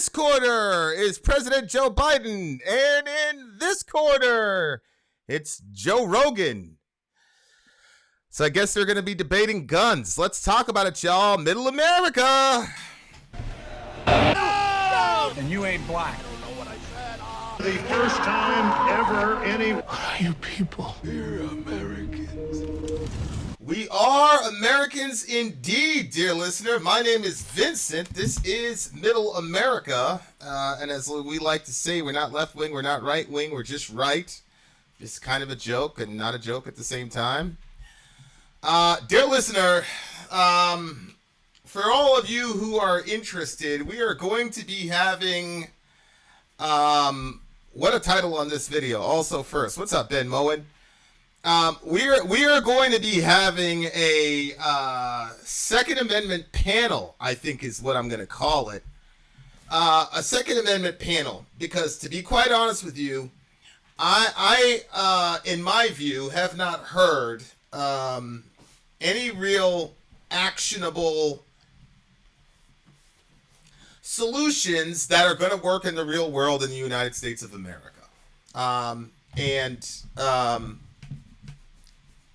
this corner is President Joe Biden, and in this corner, it's Joe Rogan. So I guess they're going to be debating guns. Let's talk about it, y'all. Middle America. And you ain't black. The first time ever any... What are you people? We're Americans. We are Americans indeed, dear listener. My name is Vincent. This is Middle America. And as we like to say, we're not left wing, we're not right wing, we're just right. Just kind of a joke and not a joke at the same time. Dear listener, for all of you who are interested, we are going to be having, what a title on this video. Also first, what's up, Ben Moen? We are going to be having a Second Amendment panel, I think is what I'm going to call it. A Second Amendment panel, because to be quite honest with you, I in my view, have not heard any real actionable solutions that are going to work in the real world in the United States of America.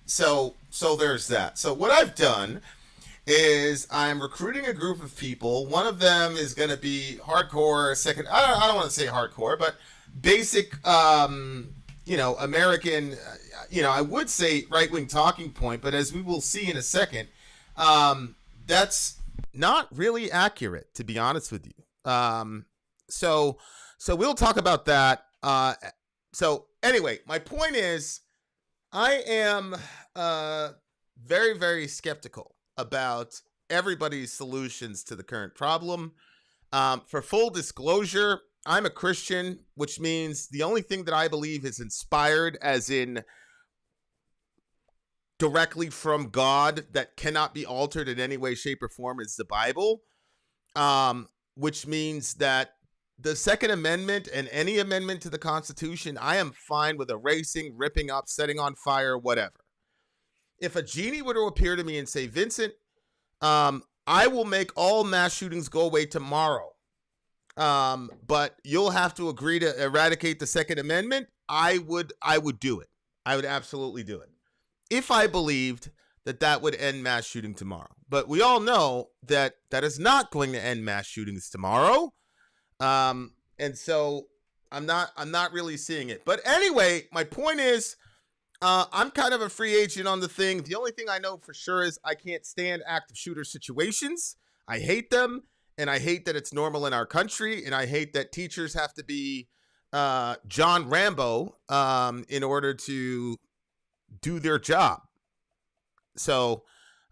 So there's that. So what I've done is I'm recruiting a group of people. One of them is going to be hardcore, I don't want to say hardcore, but basic, American, I would say right-wing talking point, but as we will see in a second, that's not really accurate, to be honest with you. So we'll talk about that. So anyway, my point is, I am very, very skeptical about everybody's solutions to the current problem. For full disclosure, I'm a Christian, which means the only thing that I believe is inspired, as in directly from God, that cannot be altered in any way, shape, or form, is the Bible, which means that the Second Amendment and any amendment to the Constitution, I am fine with erasing, ripping up, setting on fire, whatever. If a genie were to appear to me and say, Vincent, I will make all mass shootings go away tomorrow, but you'll have to agree to eradicate the Second Amendment, I would do it. I would absolutely do it, if I believed that that would end mass shooting tomorrow. But we all know that that is not going to end mass shootings tomorrow. And so I'm not really seeing it. But anyway, my point is, I'm kind of a free agent on the thing. The only thing I know for sure is I can't stand active shooter situations. I hate them, and I hate that it's normal in our country, and I hate that teachers have to be John Rambo in order to do their job. So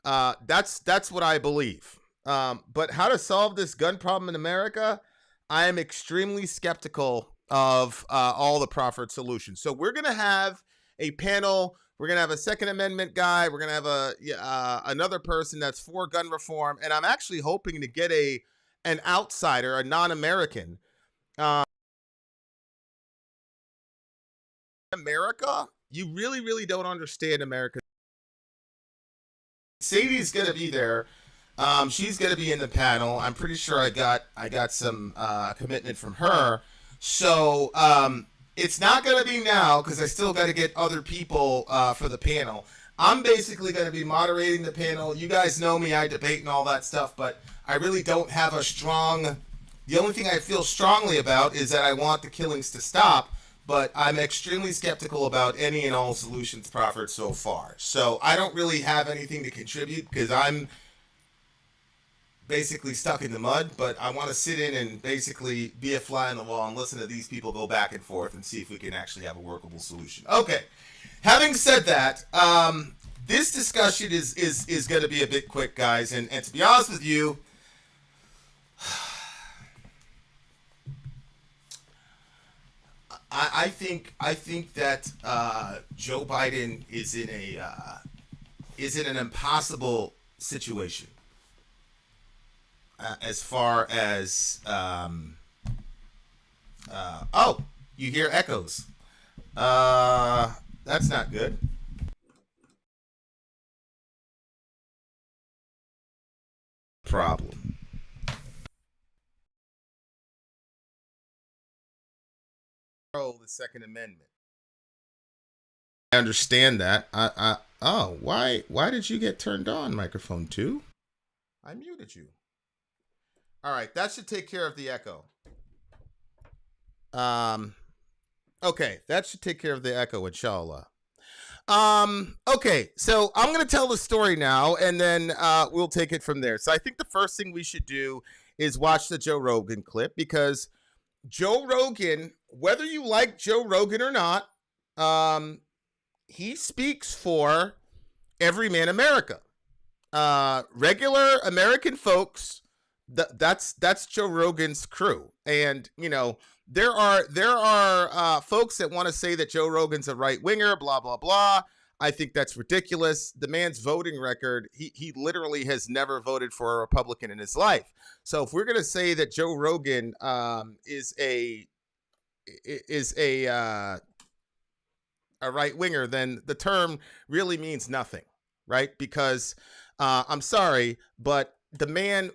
that's what I believe. But how to solve this gun problem in America, I am extremely skeptical of all the proffered solutions. So we're going to have a panel. We're going to have a Second Amendment guy. We're going to have another person that's for gun reform. And I'm actually hoping to get an outsider, a non-American. America, you really, really don't understand America. Sadie's going to be there. She's going to be in the panel. I'm pretty sure I got some commitment from her. So it's not going to be now, because I still got to get other people for the panel. I'm basically going to be moderating the panel. You guys know me. I debate and all that stuff, but I really don't have a strong... The only thing I feel strongly about is that I want the killings to stop, but I'm extremely skeptical about any and all solutions proffered so far. So I don't really have anything to contribute, because I'm basically stuck in the mud, but I want to sit in and basically be a fly on the wall and listen to these people go back and forth and see if we can actually have a workable solution. Okay, having said that, this discussion is going to be a bit quick, guys, and to be honest with you, I think that Joe Biden is in an impossible situation. As far as oh, you hear echoes. That's not good. Problem. the Second Amendment. I understand that. Oh, why did you get turned on, microphone 2? I muted you. All right, that should take care of the echo. Okay, that should take care of the echo, inshallah. Okay, so I'm going to tell the story now, and then we'll take it from there. So I think the first thing we should do is watch the Joe Rogan clip, because Joe Rogan, whether you like Joe Rogan or not, he speaks for everyman America. Regular American folks, that's Joe Rogan's crew. And, you know, there are folks that want to say that Joe Rogan's a right winger, blah, blah, blah. I think that's ridiculous. The man's voting record, he literally has never voted for a Republican in his life. So if we're going to say that Joe Rogan is a right winger, then the term really means nothing, right? Because I'm sorry, but the man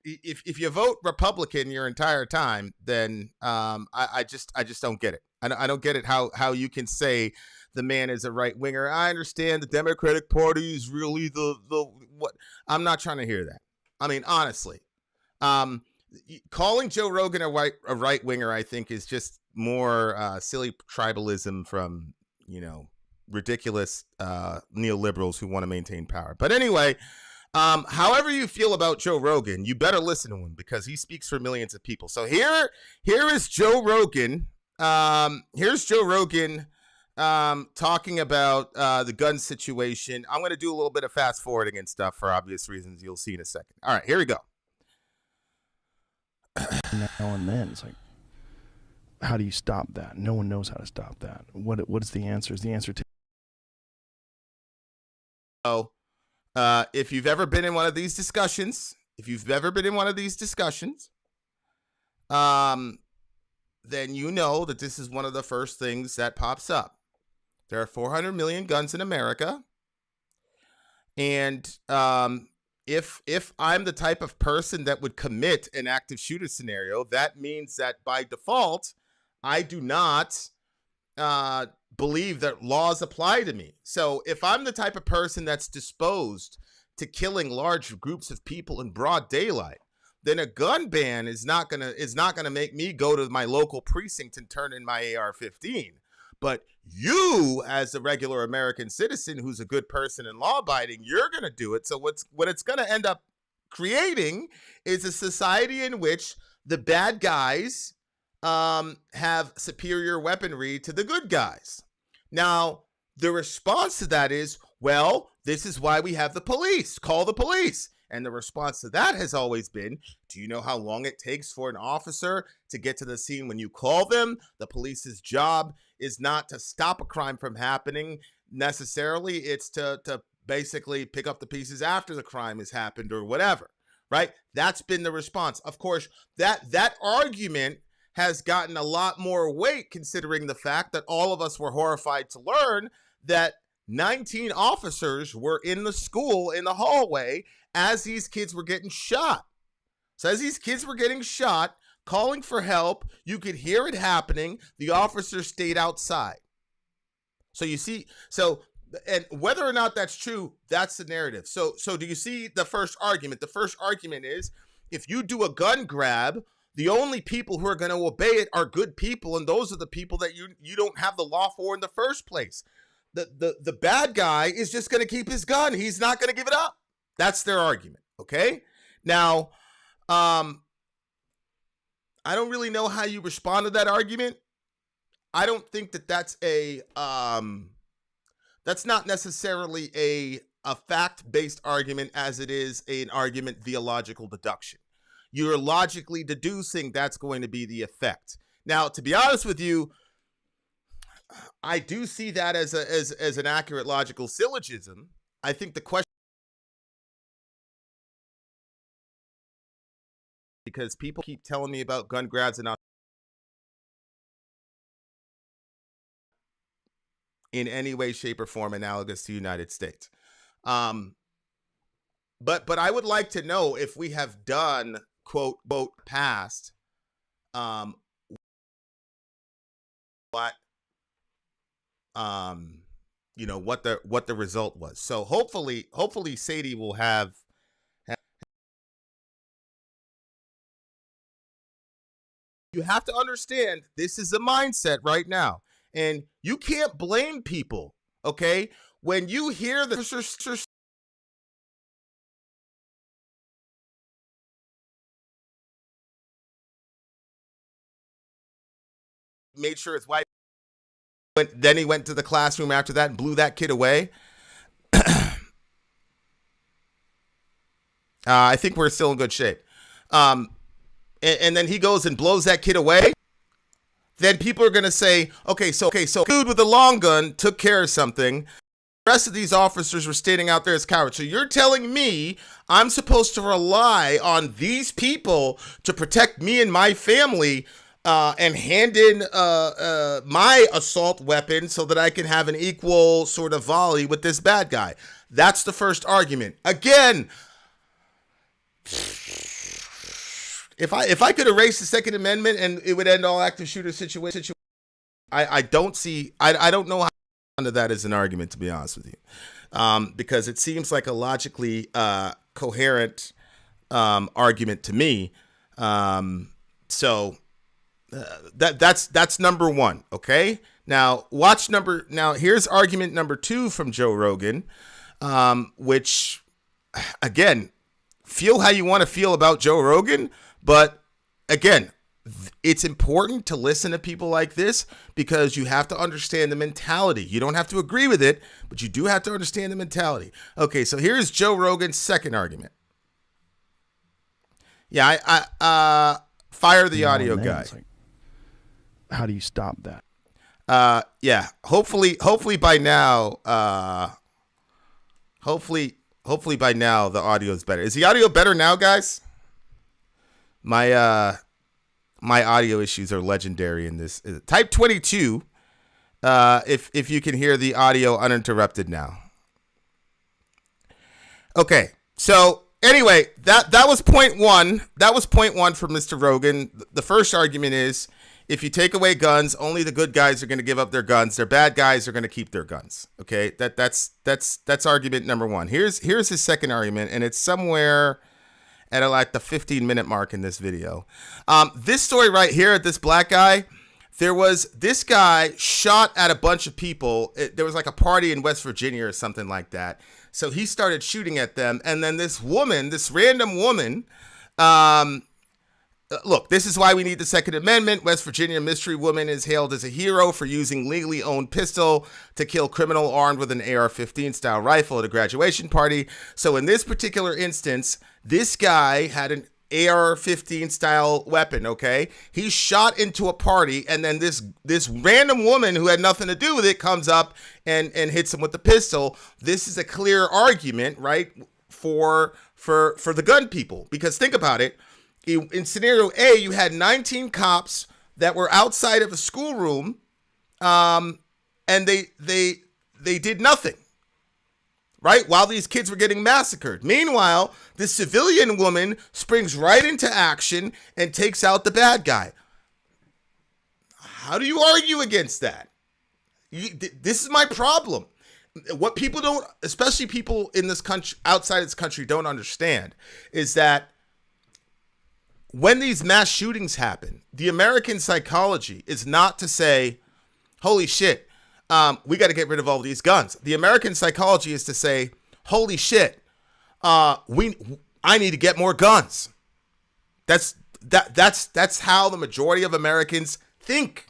if you vote Republican your entire time, then I just don't get it. I don't get it how you can say the man is a right winger. I understand the Democratic Party is really the what. I'm not trying to hear that. I mean, honestly, calling Joe Rogan a right winger, I think, is just more silly tribalism from, you know, ridiculous neoliberals who want to maintain power. But anyway, however you feel about Joe Rogan, you better listen to him, because he speaks for millions of people. So here is Joe Rogan. Here's Joe Rogan talking about the gun situation. I'm going to do a little bit of fast forwarding and stuff for obvious reasons you'll see in a second. All right, here we go. Now and then, it's like, how do you stop that? No one knows how to stop that. What is the answer? Is the answer to... Oh, if you've ever been in one of these discussions, then you know that this is one of the first things that pops up. There are 400 million guns in America, and if I'm the type of person that would commit an active shooter scenario, that means that by default, I do not believe that laws apply to me. So if I'm the type of person that's disposed to killing large groups of people in broad daylight, then a gun ban is not gonna make me go to my local precinct and turn in my AR-15. But you, as a regular American citizen who's a good person and law-abiding, you're gonna do it. So what it's gonna end up creating is a society in which the bad guys have superior weaponry to the good guys. Now, the response to that is, well, this is why we have the police. Call the police. And the response to that has always been, do you know how long it takes for an officer to get to the scene when you call them? The police's job is not to stop a crime from happening necessarily. It's to basically pick up the pieces after the crime has happened or whatever, right? That's been the response. Of course, that argument has gotten a lot more weight, considering the fact that all of us were horrified to learn that 19 officers were in the school in the hallway as these kids were getting shot. So as these kids were getting shot, calling for help, you could hear it happening. The officers stayed outside. So you see, and whether or not that's true, that's the narrative. So do you see the first argument? The first argument is, if you do a gun grab, the only people who are going to obey it are good people, and those are the people that you don't have the law for in the first place. The bad guy is just going to keep his gun. He's not going to give it up. That's their argument, okay? Now, I don't really know how you respond to that argument. I don't think that that's not necessarily a fact-based argument as it is an argument via logical deduction. You're logically deducing that's going to be the effect. Now, to be honest with you, I do see that as an accurate logical syllogism. I think the question, because people keep telling me about gun grabs and in any way, shape, or form analogous to the United States. But I would like to know if we have done, quote, past what what the result was. So hopefully Sadie will have. You have to understand this is a mindset right now, and you can't blame people. Okay, when you hear the made sure his wife then he went to the classroom after that and blew that kid away. I think we're still in good shape. And then he goes and blows that kid away. Then people are going to say, okay, so dude with the long gun took care of something. The rest of these officers were standing out there as cowards. So you're telling me I'm supposed to rely on these people to protect me and my family and hand in my assault weapon so that I can have an equal sort of volley with this bad guy. That's the first argument. Again, if I could erase the Second Amendment and it would end all active shooter situation, I don't know how to that as an argument, to be honest with you, because it seems like a logically coherent argument to me. So that's number one. Okay. Now here's argument number two from Joe Rogan, which again, feel how you want to feel about Joe Rogan, but again, it's important to listen to people like this because you have to understand the mentality. You don't have to agree with it, but you do have to understand the mentality. Okay, so here's Joe Rogan's second argument. Yeah, I fire the audio guy. Like, how do you stop that? Yeah, hopefully by now, hopefully by now the audio is better. Is the audio better now, guys? My audio issues are legendary in this. Type 22 if you can hear the audio uninterrupted now. Okay, so anyway, that was point one. That was point one for Mr. Rogan. The first argument is if you take away guns, only the good guys are going to give up their guns. Their bad guys are going to keep their guns. Okay, that's argument number one. Here's his second argument, and it's somewhere at like the 15-minute mark in this video. This story right here, this black guy, this guy shot at a bunch of people. There was like a party in West Virginia or something like that. So he started shooting at them. And then this random woman, look, this is why we need the Second Amendment. West Virginia mystery woman is hailed as a hero for using legally owned pistol to kill criminal armed with an AR-15 style rifle at a graduation party. So in this particular instance, this guy had an AR-15 style weapon, okay? He shot into a party, and then this random woman who had nothing to do with it comes up and hits him with the pistol. This is a clear argument, right, for the gun people. Because think about it. In scenario A, you had 19 cops that were outside of a schoolroom, and they did nothing, right? While these kids were getting massacred. Meanwhile, this civilian woman springs right into action and takes out the bad guy. How do you argue against that? This is my problem. What people don't, especially people in this country, outside this country, don't understand is that when these mass shootings happen, the American psychology is not to say, holy shit, we got to get rid of all these guns. The American psychology is to say, holy shit, I need to get more guns. That's how the majority of Americans think.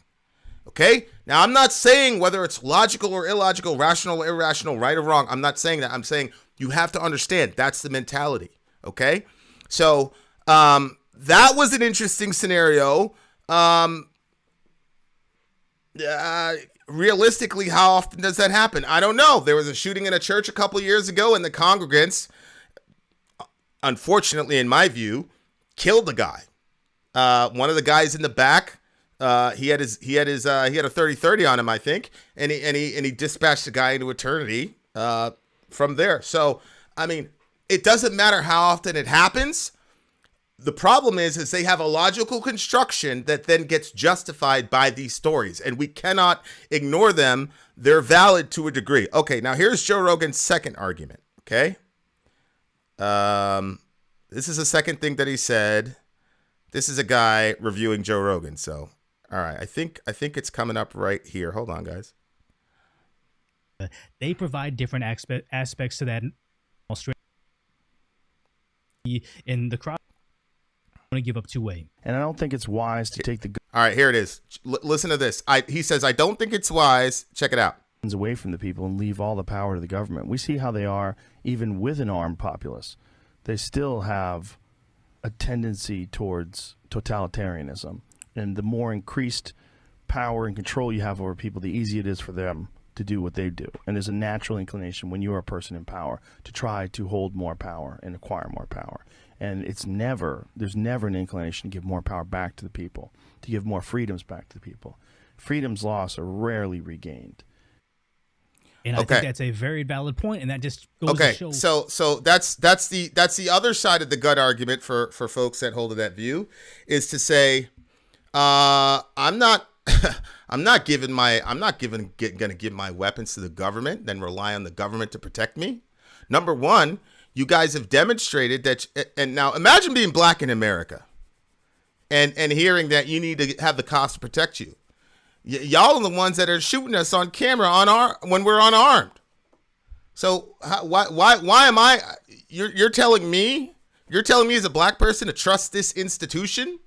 Okay? Now, I'm not saying whether it's logical or illogical, rational or irrational, right or wrong. I'm not saying that. I'm saying you have to understand that's the mentality. Okay? So, that was an interesting scenario. Realistically, how often does that happen? I don't know. There was a shooting in a church a couple years ago, and the congregants, unfortunately, in my view, killed the guy. One of the guys in the back, he had a 30-30 on him, I think, and he dispatched the guy into eternity from there. So, I mean, it doesn't matter how often it happens. The problem is they have a logical construction that then gets justified by these stories, and we cannot ignore them. They're valid to a degree. Okay, now here's Joe Rogan's second argument. Okay, this is the second thing that he said. This is a guy reviewing Joe Rogan. So, all right, I think it's coming up right here. Hold on, guys. They provide different aspects to that. In the crowd, want to give up two-way. And I don't think it's wise to take the All right, here it is. Listen to this. He says, I don't think it's wise. Check it out. guns away from the people and leave all the power to the government. We see how they are even with an armed populace. They still have a tendency towards totalitarianism. And the more increased power and control you have over people, the easier it is for them to do what they do. And there's a natural inclination when you're a person in power to try to hold more power and acquire more power. And there's never an inclination to give more power back to the people, to give more freedoms back to the people. Freedoms lost are rarely regained. And I think that's a very valid point, and that just goes to show. So that's the other side of the gut argument for folks that hold to that view, is to say, I'm not gonna give my weapons to the government, then rely on the government to protect me. Number one, you guys have demonstrated that, and now imagine being black in America and hearing that you need to have the cops to protect you. Y'all are the ones that are shooting us on camera when we're unarmed. So why am I? You're telling me as a black person to trust this institution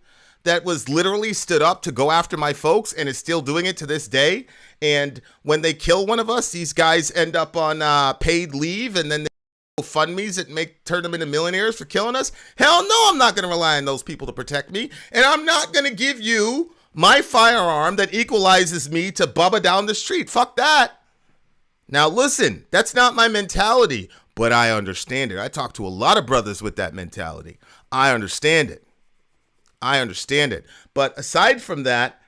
that was literally stood up to go after my folks and is still doing it to this day? And when they kill one of us, these guys end up on paid leave, and then they fund me's that turn them into millionaires for killing us. Hell no, I'm not going to rely on those people to protect me, and I'm not going to give you my firearm that equalizes me to Bubba down the street. Fuck that. Now listen, that's not my mentality, but I understand it. I talk to a lot of brothers with that mentality. I understand it. But aside from that,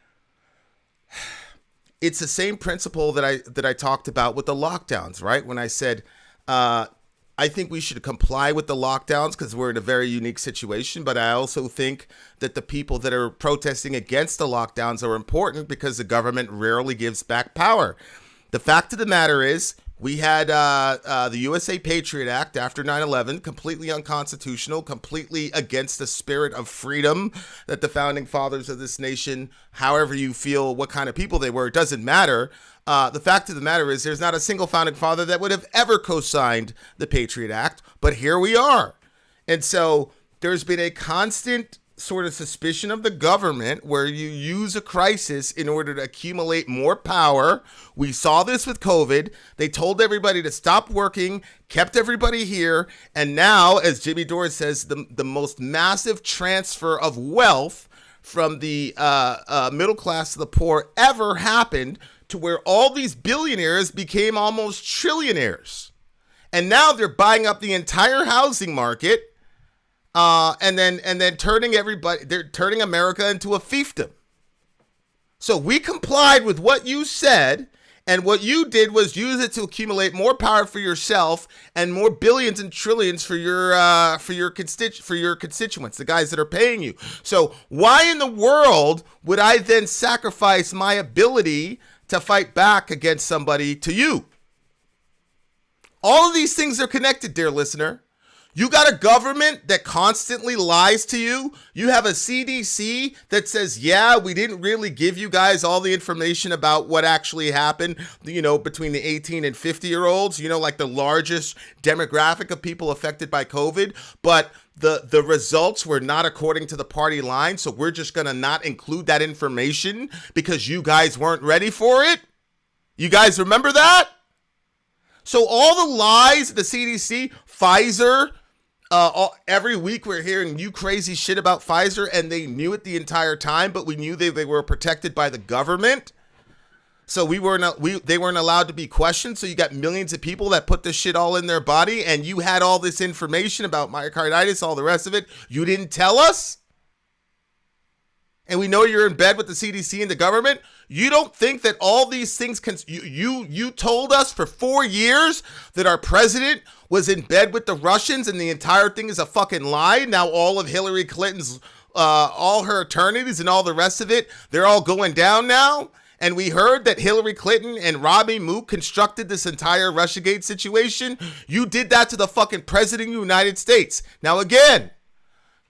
it's the same principle that I talked about with the lockdowns, right? When I said, I think we should comply with the lockdowns because we're in a very unique situation. But I also think that the people that are protesting against the lockdowns are important because the government rarely gives back power. The fact of the matter is, we had the USA Patriot Act after 9/11, completely unconstitutional, completely against the spirit of freedom that the founding fathers of this nation, however you feel, what kind of people they were, it doesn't matter. The fact of the matter is there's not a single founding father that would have ever co-signed the Patriot Act, but here we are. And so there's been a constant sort of suspicion of the government where you use a crisis in order to accumulate more power. We saw this with COVID. They told everybody to stop working, kept everybody here. And now, as Jimmy Dore says, the most massive transfer of wealth from the middle class to the poor ever happened, to where all these billionaires became almost trillionaires. And now they're buying up the entire housing market. And then they're turning America into a fiefdom. So we complied with what you said, and what you did was use it to accumulate more power for yourself and more billions and trillions for your constituents, the guys that are paying you. So why in the world would I then sacrifice my ability to fight back against somebody to you? All of these things are connected, dear listener. You got a government that constantly lies to you. You have a CDC that says, yeah, we didn't really give you guys all the information about what actually happened, between the 18 and 50-year-olds, like the largest demographic of people affected by COVID. But the results were not according to the party line. So we're just going to not include that information because you guys weren't ready for it. You guys remember that? So all the lies, the CDC, Pfizer, every week we're hearing new crazy shit about Pfizer, and they knew it the entire time, but we knew they were protected by the government. So they weren't allowed to be questioned. So you got millions of people that put this shit all in their body, and you had all this information about myocarditis, all the rest of it. You didn't tell us. and we know you're in bed with the CDC and the government. You don't think that all these things can, you told us for 4 years that our president was in bed with the Russians and the entire thing is a fucking lie. Now all of Hillary Clinton's, all her attorneys and all the rest of it, they're all going down now. And we heard that Hillary Clinton and Robbie Mook constructed this entire Russiagate situation. You did that to the fucking president of the United States. Now again,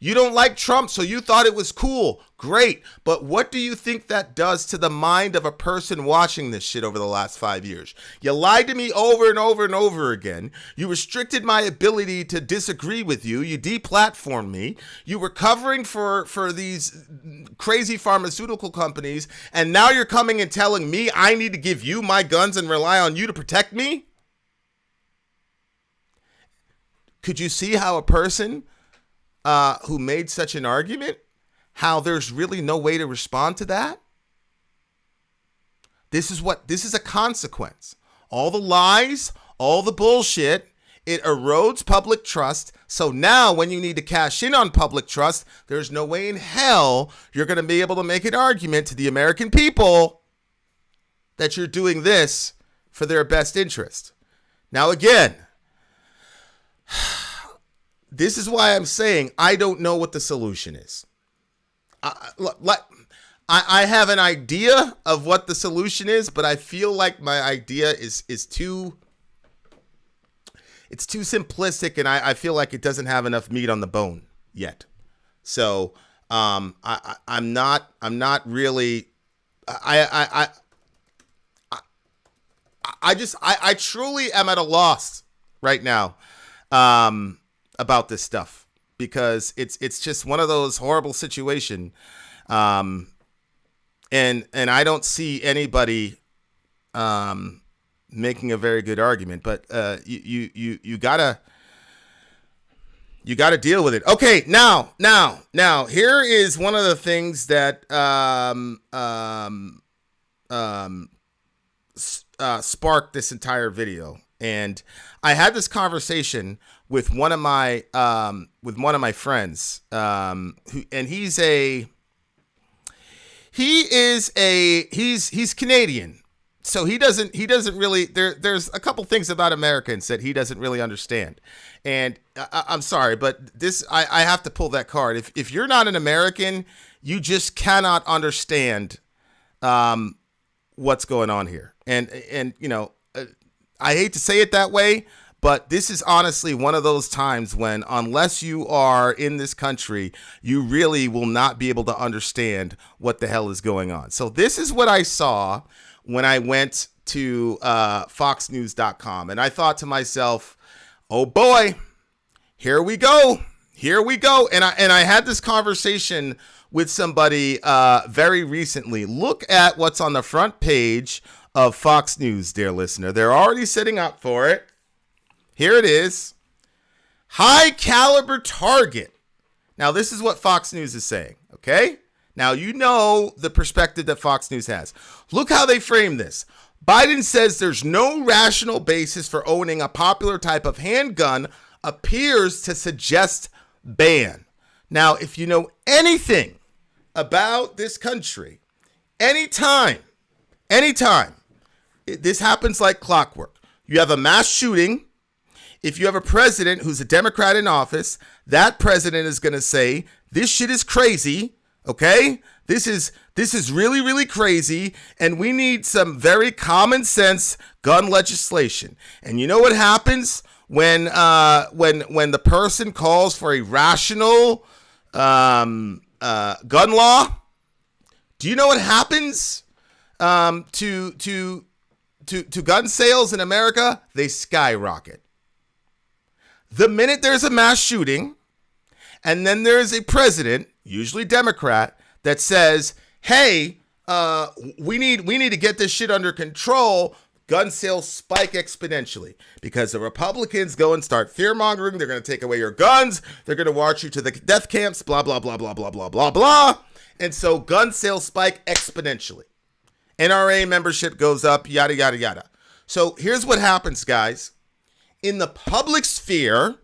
you don't like Trump, so you thought it was cool. Great. But what do you think that does to the mind of a person watching this shit over the last 5 years? You lied to me over and over and over again. You restricted my ability to disagree with you. You deplatformed me. You were covering for these crazy pharmaceutical companies. And now you're coming and telling me I need to give you my guns and rely on you to protect me? Could you see how a person who made such an argument, how there's really no way to respond to that? This is a consequence. All the lies, all the bullshit, it erodes public trust. So now when you need to cash in on public trust, there's no way in hell you're going to be able to make an argument to the American people that you're doing this for their best interest. Now again, this is why I'm saying I don't know what the solution is. I have an idea of what the solution is, but I feel like my idea is too simplistic, and I feel like it doesn't have enough meat on the bone yet. So I'm not really. I truly am at a loss right now. About this stuff, because it's just one of those horrible situation, and I don't see anybody making a very good argument. But you gotta deal with it. Okay, now here is one of the things that sparked this entire video, and I had this conversation with one of my friends, he's Canadian, so he doesn't really, there's a couple things about Americans that he doesn't really understand, and I'm sorry, but this I have to pull that card. If you're not an American, you just cannot understand what's going on here, and you know, I hate to say it that way, but this is honestly one of those times when, unless you are in this country, you really will not be able to understand what the hell is going on. So this is what I saw when I went to foxnews.com, and I thought to myself, oh boy, here we go. And I had this conversation with somebody very recently. Look at what's on the front page of Fox News, dear listener. They're already setting up for it. Here it is. High caliber target. Now, this is what Fox News is saying, okay? Now, you know the perspective that Fox News has. Look how they frame this. Biden says there's no rational basis for owning a popular type of handgun, appears to suggest ban. Now, if you know anything about this country, anytime, this happens like clockwork. You have a mass shooting. If you have a president who's a Democrat in office, that president is going to say, this shit is crazy, okay? This is really, really crazy, and we need some very common sense gun legislation. And you know what happens when the person calls for a rational gun law? Do you know what happens to gun sales in America? They skyrocket. The minute there's a mass shooting, and then there's a president, usually Democrat, that says, hey, we need to get this shit under control, gun sales spike exponentially, because the Republicans go and start fear-mongering. They're going to take away your guns. They're going to march you to the death camps, blah, blah, blah, blah, blah, blah, blah, blah. And so gun sales spike exponentially. NRA membership goes up, yada, yada, yada. So here's what happens, guys. In the public sphere,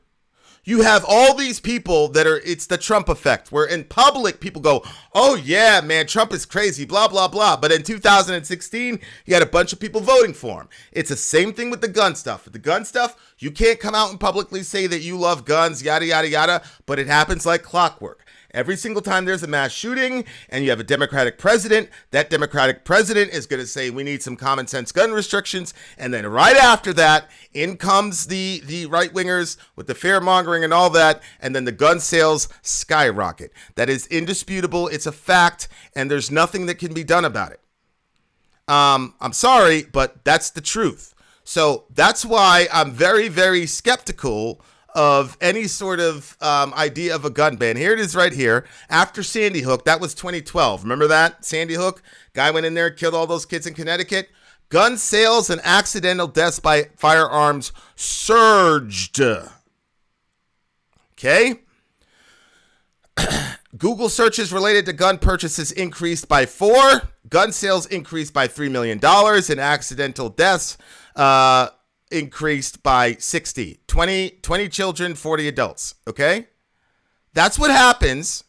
you have all these people that are, it's the Trump effect, where in public people go, oh yeah, man, Trump is crazy, blah, blah, blah. But in 2016, you had a bunch of people voting for him. It's the same thing with the gun stuff. With the gun stuff, you can't come out and publicly say that you love guns, yada, yada, yada, but it happens like clockwork. Every single time there's a mass shooting and you have a Democratic president, that Democratic president is going to say we need some common sense gun restrictions. And then right after that, in comes the right wingers with the fear mongering and all that. And then the gun sales skyrocket. That is indisputable. It's a fact. And there's nothing that can be done about it. I'm sorry, but that's the truth. So that's why I'm very, very skeptical of any sort of idea of a gun ban. Here it is right here. After Sandy Hook, that was 2012. Remember that? Sandy Hook? Guy went in there, killed all those kids in Connecticut. Gun sales and accidental deaths by firearms surged. Okay? Google searches related to gun purchases increased by 4. Gun sales increased by $3 million. And accidental deaths increased by 60. 20 children, 40 adults. Okay? That's what happens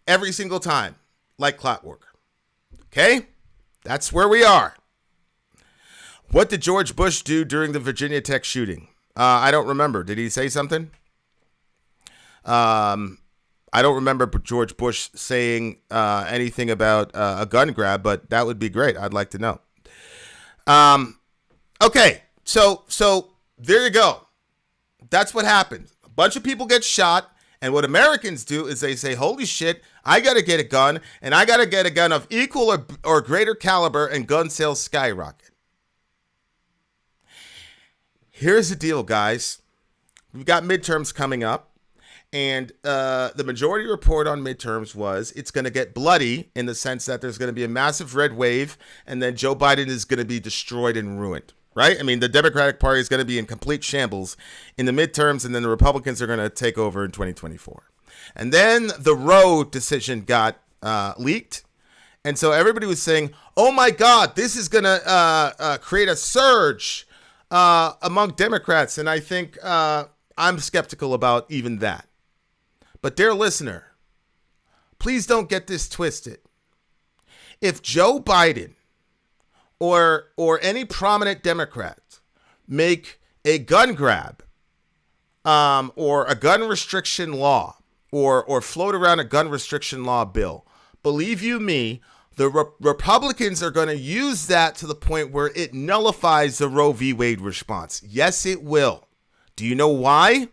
every single time, like clockwork. Okay? That's where we are. What did George Bush do during the Virginia Tech shooting? I don't remember. Did he say something? I don't remember George Bush saying anything about a gun grab, but that would be great. I'd like to know. Okay. So there you go. That's what happened. A bunch of people get shot. And what Americans do is they say, holy shit, I got to get a gun. And I got to get a gun of equal or greater caliber, and gun sales skyrocket. Here's the deal, guys. We've got midterms coming up. And the majority report on midterms was it's going to get bloody in the sense that there's going to be a massive red wave. And then Joe Biden is going to be destroyed and ruined. Right? I mean, the Democratic Party is going to be in complete shambles in the midterms, and then the Republicans are going to take over in 2024. And then the Roe decision got leaked. And so everybody was saying, oh, my God, this is going to create a surge among Democrats. And I think I'm skeptical about even that. But dear listener, please don't get this twisted. If Joe Biden or any prominent Democrat make a gun grab or a gun restriction law or float around a gun restriction law bill, believe you me, the Republicans are going to use that to the point where it nullifies the Roe v. Wade response. Yes, it will. Do you know why?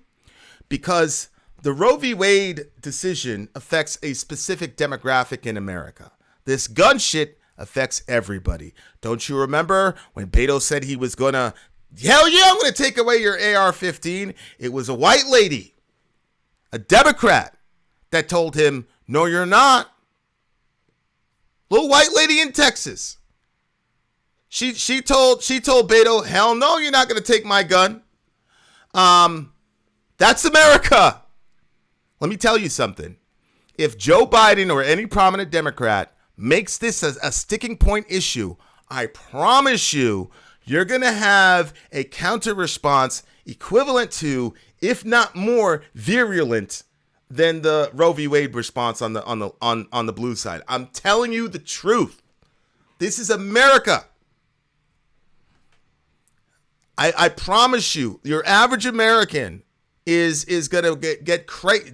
Because the Roe v. Wade decision affects a specific demographic in America. This gun shit affects everybody. Don't you remember when Beto said he was going to, hell yeah, I'm going to take away your AR-15? It was a white lady, a Democrat, that told him, no, you're not. Little white lady in Texas. She told Beto, hell no, you're not going to take my gun. That's America. Let me tell you something. If Joe Biden or any prominent Democrat makes this a sticking point issue, I promise you, you're going to have a counter response equivalent to, if not more virulent than the Roe v. Wade response on the blue side. I'm telling you the truth. This is America. I promise you, your average American is going to get crazy.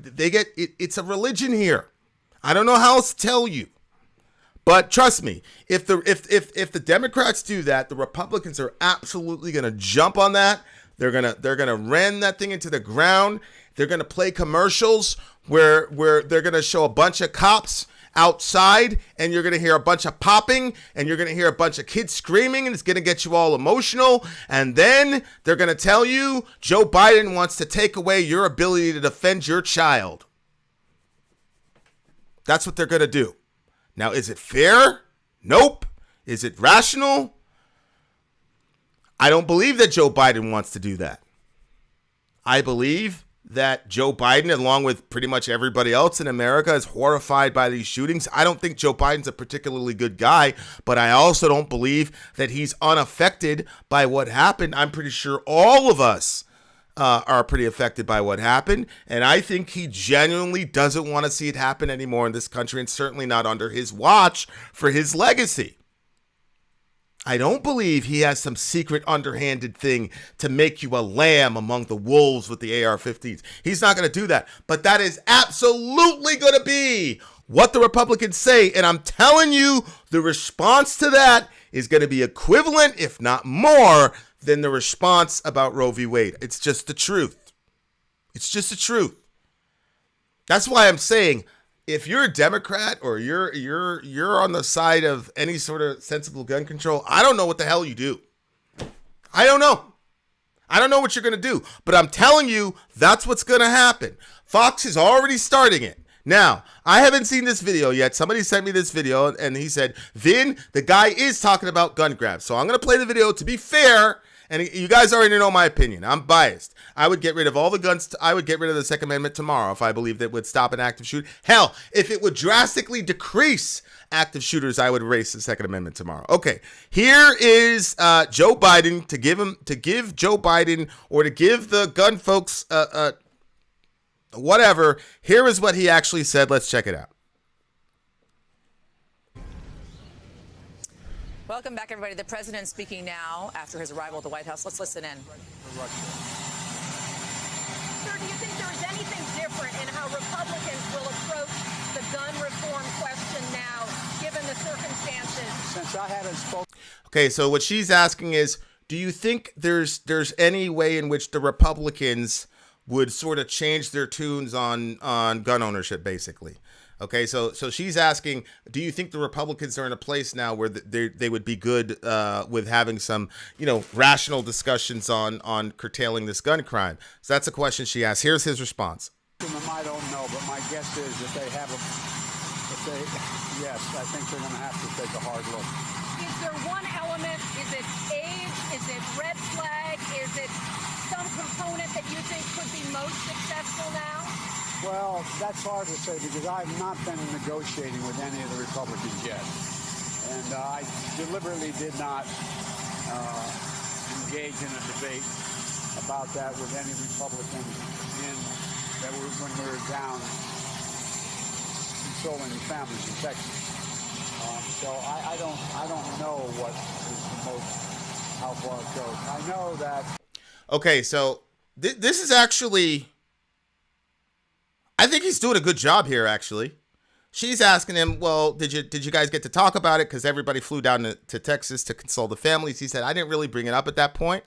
It's a religion here. I don't know how else to tell you. But trust me, if the Democrats do that, the Republicans are absolutely going to jump on that. They're gonna ram that thing into the ground. They're gonna play commercials where they're gonna show a bunch of cops outside, and you're gonna hear a bunch of popping, and you're gonna hear a bunch of kids screaming, and it's gonna get you all emotional. And then they're gonna tell you Joe Biden wants to take away your ability to defend your child. That's what they're gonna do. Now, is it fair? Nope. Is it rational? I don't believe that Joe Biden wants to do that. I believe that Joe Biden, along with pretty much everybody else in America, is horrified by these shootings. I don't think Joe Biden's a particularly good guy, but I also don't believe that he's unaffected by what happened. I'm pretty sure all of us are pretty affected by what happened. And I think he genuinely doesn't want to see it happen anymore in this country, and certainly not under his watch for his legacy. I don't believe he has some secret underhanded thing to make you a lamb among the wolves with the AR-15s. He's not going to do that. But that is absolutely going to be what the Republicans say. And I'm telling you, the response to that is going to be equivalent, if not more, than the response about Roe v. Wade. It's just the truth. It's just the truth. That's why I'm saying, if you're a Democrat or you're on the side of any sort of sensible gun control, I don't know what the hell you do. I don't know. I don't know what you're going to do. But I'm telling you, that's what's going to happen. Fox is already starting it. Now, I haven't seen this video yet. Somebody sent me this video, and he said, Vin, the guy is talking about gun grabs. So I'm going to play the video. To be fair, and you guys already know my opinion. I'm biased. I would get rid of all the guns. I would get rid of the Second Amendment tomorrow if I believed it would stop an active shooter. Hell, if it would drastically decrease active shooters, I would erase the Second Amendment tomorrow. Okay, here is Joe Biden to give Joe Biden, or to give the gun folks whatever. Here is what he actually said. Let's check it out. Welcome back, everybody. The president speaking now after his arrival at the White House. Let's listen in. Sir, do you think there is anything different in how Republicans will approach the gun reform question now, given the circumstances? Since I haven't spoken. Okay, so what she's asking is, do you think there's any way in which the Republicans would sort of change their tunes on gun ownership, basically? Okay, so she's asking, do you think the Republicans are in a place now where they would be good with having some, rational discussions on curtailing this gun crime? So that's a question she asked. Here's his response. I don't know, but my guess is that yes, I think they're going to have to take a hard look. Is there one element? Is it age? Is it red flag? Is it some component that you think could be most successful now? Well, that's hard to say because I've not been negotiating with any of the Republicans yet. And I deliberately did not engage in a debate about that with any Republicans when we were down consoling the families in Texas. So I don't know what is the most, how far it goes. I know that. Okay, so this is actually, I think he's doing a good job here, actually. She's asking him, well, did you guys get to talk about it? Because everybody flew down to Texas to console the families. He said, I didn't really bring it up at that point.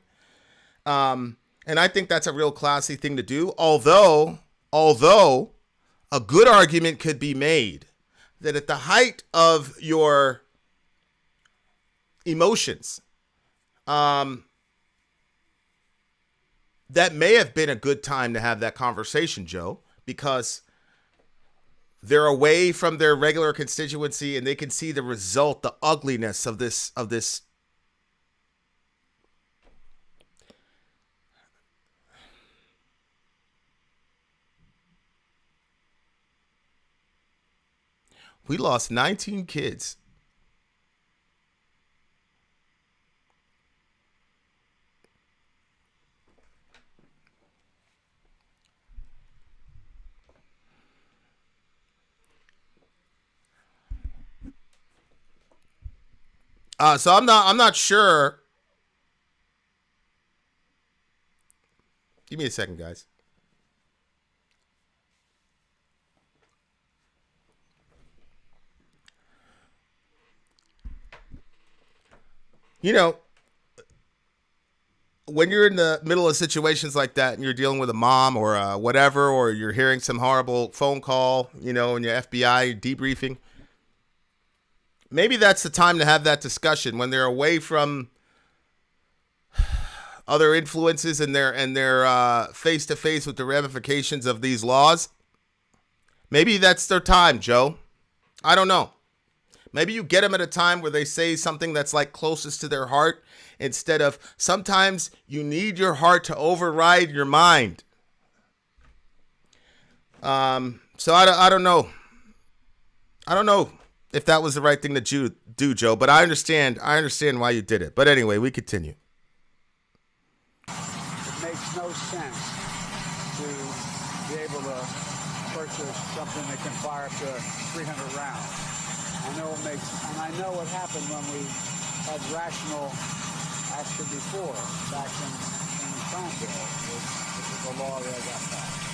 And I think that's a real classy thing to do. Although a good argument could be made that at the height of your emotions, that may have been a good time to have that conversation, Joe, because they're away from their regular constituency and they can see the result, the ugliness of this. We lost 19 kids. So I'm not sure. Give me a second, guys. When you're in the middle of situations like that and you're dealing with a mom or whatever, or you're hearing some horrible phone call, in your FBI debriefing, maybe that's the time to have that discussion when they're away from other influences and they're face to face with the ramifications of these laws. Maybe that's their time, Joe. I don't know. Maybe you get them at a time where they say something that's like closest to their heart, instead of, sometimes you need your heart to override your mind. So I don't know. I don't know if that was the right thing to do, Joe, but I understand why you did it. But anyway, we continue. It makes no sense purchase something that can fire up to 300 rounds. I know what happened when we had rational action before, back in the Farm Bill, which is a law that got passed.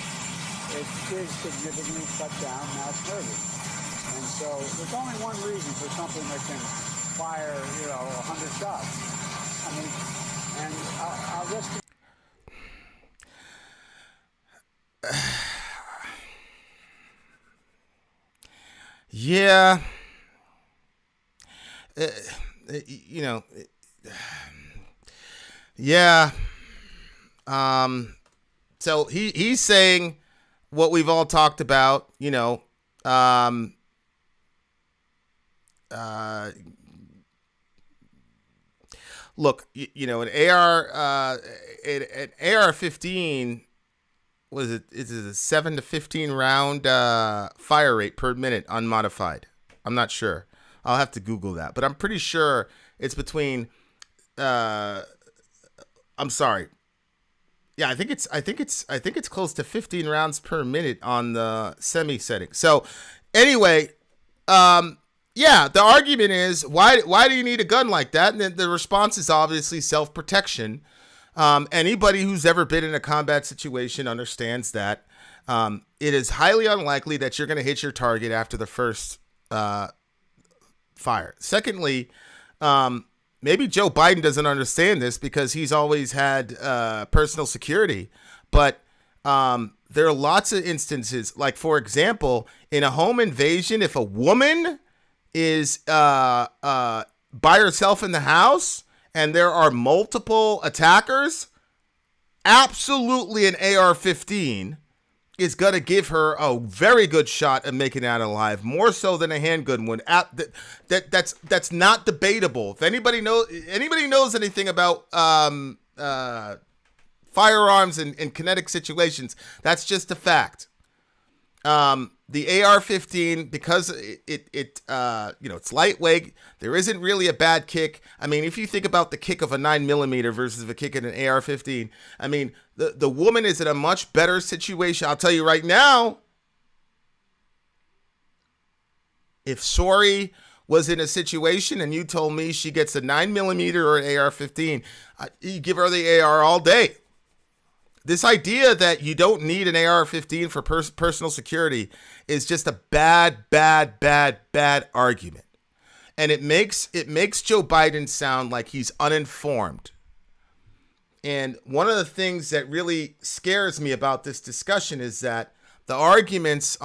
It did significantly cut down mass murder. And so there's only one reason for something that can fire, 100 shots. I mean, and I'll just... Yeah. Yeah. So he's saying what we've all talked about, look, an AR-15, what is it? Is it a 7 to 15 round fire rate per minute unmodified? I'm not sure. I'll have to Google that, but I'm pretty sure it's between. I'm sorry. Yeah, I think it's close to 15 rounds per minute on the semi setting. So, anyway, yeah, the argument is why do you need a gun like that? And the response is obviously self-protection. Anybody who's ever been in a combat situation understands that it is highly unlikely that you're going to hit your target after the first fire. Secondly, maybe Joe Biden doesn't understand this because he's always had personal security, but there are lots of instances, like, for example, in a home invasion, if a woman is by herself in the house and there are multiple attackers, absolutely an AR-15 is going to give her a very good shot at making it out alive, more so than a handgun would. That's not debatable. If anybody knows anything about firearms and kinetic situations, that's just a fact. The AR-15, because it's lightweight, there isn't really a bad kick. I mean, if you think about the kick of a 9mm versus the kick in an AR-15, I mean, the woman is in a much better situation. I'll tell you right now, if Sori was in a situation and you told me she gets a 9mm or an AR-15, you give her the AR all day. This idea that you don't need an AR-15 for personal security is just a bad argument. And it makes Joe Biden sound like he's uninformed. And one of the things that really scares me about this discussion is that the arguments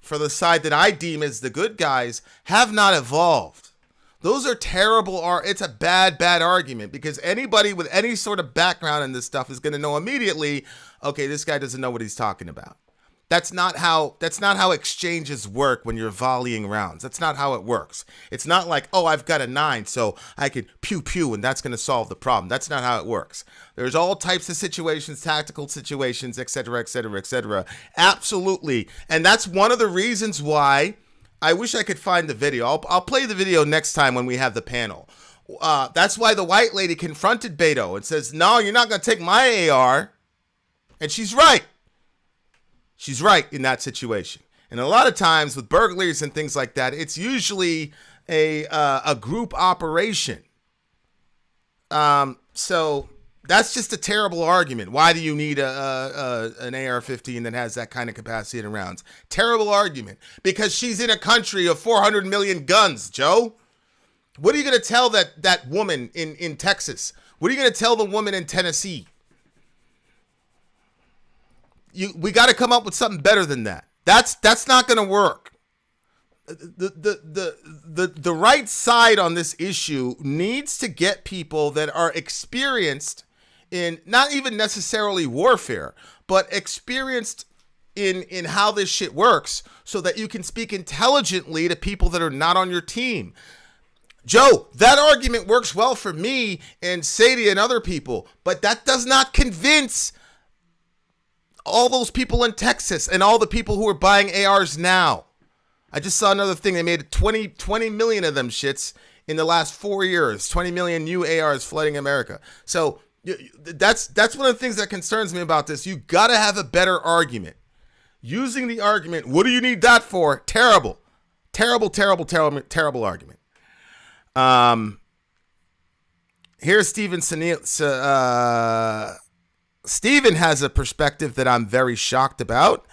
for the side that I deem as the good guys have not evolved. Those are terrible. It's a bad argument because anybody with any sort of background in this stuff is going to know immediately, okay, this guy doesn't know what he's talking about. That's not how exchanges work when you're volleying rounds. That's not how it works. It's not like, oh, I've got a 9, so I can pew and that's going to solve the problem. That's not how it works. There's all types of situations, tactical situations, et cetera, et cetera, et cetera. Absolutely. And that's one of the reasons why I wish I could find the video. I'll play the video next time when we have the panel. That's why the white lady confronted Beto and says, no, you're not going to take my AR. And she's right. She's right in that situation. And a lot of times with burglaries and things like that, it's usually a group operation. So that's just a terrible argument. Why do you need an AR-15 that has that kind of capacity in rounds? Terrible argument. Because she's in a country of 400 million guns, Joe. What are you going to tell that woman in Texas? What are you going to tell the woman in Tennessee? We got to come up with something better than that. That's not going to work. The right side on this issue needs to get people that are experienced in not even necessarily warfare, but experienced in how this shit works so that you can speak intelligently to people that are not on your team. Joe, that argument works well for me and Sadie and other people, but that does not convince all those people in Texas and all the people who are buying ARs now. I just saw another thing. They made 20 million of them shits in the last 4 years. 20 million new ARs flooding America. So that's one of the things that concerns me about this. You got to have a better argument. using the argument, what do you need that for? Terrible argument. Here's Steven. Steven has a perspective that I'm very shocked about.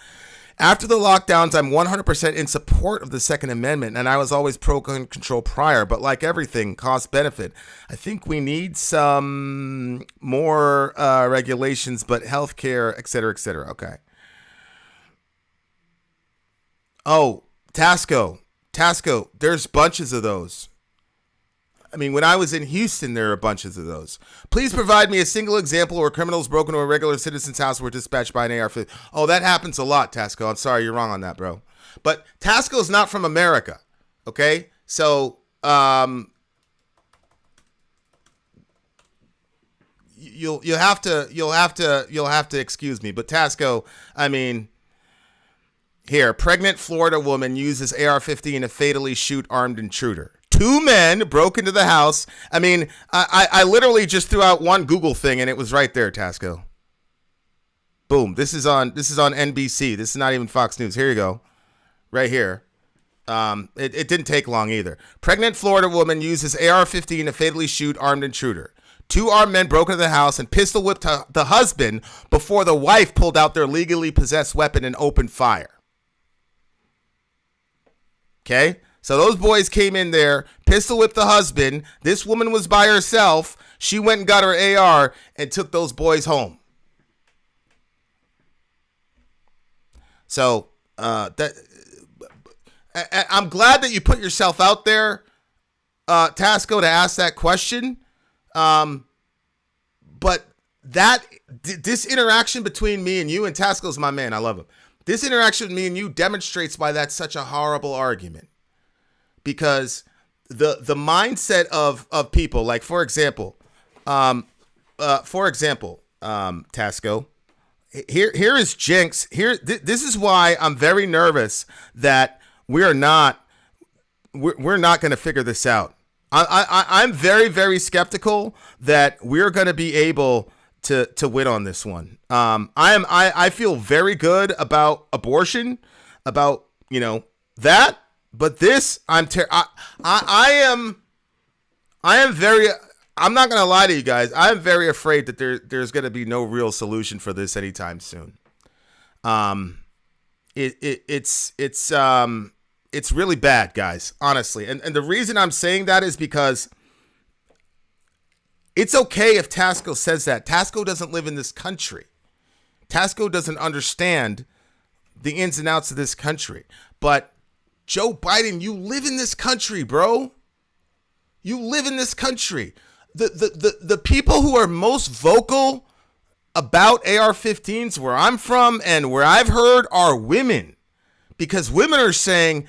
After the lockdowns, I'm 100% in support of the Second Amendment, and I was always pro-gun control prior, but like everything, cost-benefit. I think we need some more regulations, but healthcare, et cetera, et cetera. Okay. Oh, Tasco, there's bunches of those. I mean, when I was in Houston, there were bunches of those. Please provide me a single example where criminals broke into a regular citizen's house were dispatched by an AR-15. Oh, that happens a lot, Tasco. I'm sorry, you're wrong on that, bro. But Tasco's not from America, okay? So, you'll have to excuse me. But Tasco, I mean, here, pregnant Florida woman uses AR-15 to fatally shoot armed intruder. 2 men broke into the house. I mean, I literally just threw out one Google thing and it was right there, Tasco. Boom. This is on NBC. This is not even Fox News. Here you go. Right here. It didn't take long either. Pregnant Florida woman uses AR-15 to fatally shoot armed intruder. 2 armed men broke into the house and pistol whipped the husband before the wife pulled out their legally possessed weapon and opened fire. Okay? So those boys came in there, pistol whipped the husband. This woman was by herself. She went and got her AR and took those boys home. So I'm glad that you put yourself out there, Tasco, to ask that question. But this interaction between me and you, and Tasco's my man, I love him. This interaction with me and you demonstrates why that's such a horrible argument. Because the mindset of people, like for example, Tasco, here is Jenks. This is why I'm very nervous that we're not going to figure this out. I'm very, very skeptical that we're going to be able to win on this one. I feel very good about abortion, about that. But this, I'm not going to lie to you guys. I'm very afraid that there's going to be no real solution for this anytime soon. It's really bad, guys, honestly. And the reason I'm saying that is because it's okay if Tasco says that. Tasco doesn't live in this country. Tasco doesn't understand the ins and outs of this country. But Joe Biden, you live in this country, bro. You live in this country. The people who are most vocal about AR-15s where I'm from and where I've heard are women. Because women are saying,